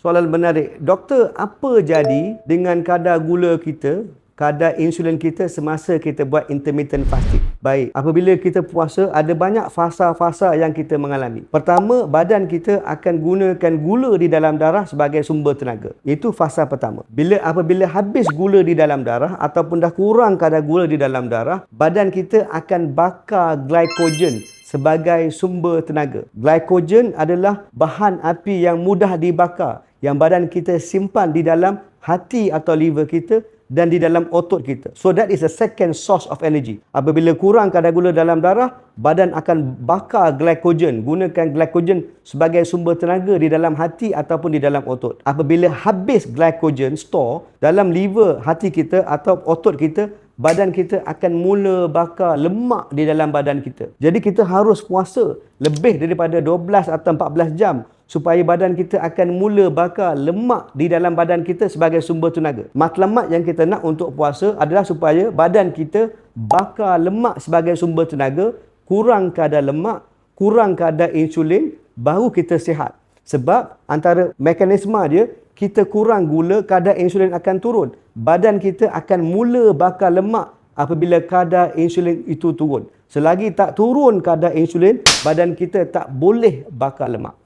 Soalan menarik. Doktor, apa jadi dengan kadar gula kita, kadar insulin kita semasa kita buat intermittent fasting? Baik, apabila kita puasa, ada banyak fasa-fasa yang kita mengalami. Pertama, badan kita akan gunakan gula di dalam darah sebagai sumber tenaga. Itu fasa pertama. Apabila habis gula di dalam darah ataupun dah kurang kadar gula di dalam darah, badan kita akan bakar glycogen sebagai sumber tenaga. Glycogen adalah bahan api yang mudah dibakar, yang badan kita simpan di dalam hati atau liver kita dan di dalam otot kita. So that is the second source of energy. Apabila kurang kadar gula dalam darah, badan akan bakar glycogen, gunakan glycogen sebagai sumber tenaga di dalam hati ataupun di dalam otot. Apabila habis glycogen store dalam liver hati kita atau otot kita, badan kita akan mula bakar lemak di dalam badan kita. Jadi kita harus puasa lebih daripada 12 atau 14 jam supaya badan kita akan mula bakar lemak di dalam badan kita sebagai sumber tenaga. Matlamat yang kita nak untuk puasa adalah supaya badan kita bakar lemak sebagai sumber tenaga, kurang kadar lemak, kurang kadar insulin, baru kita sihat. Sebab antara mekanisme dia, kita kurang gula, kadar insulin akan turun. Badan kita akan mula bakar lemak apabila kadar insulin itu turun. Selagi tak turun kadar insulin, badan kita tak boleh bakar lemak.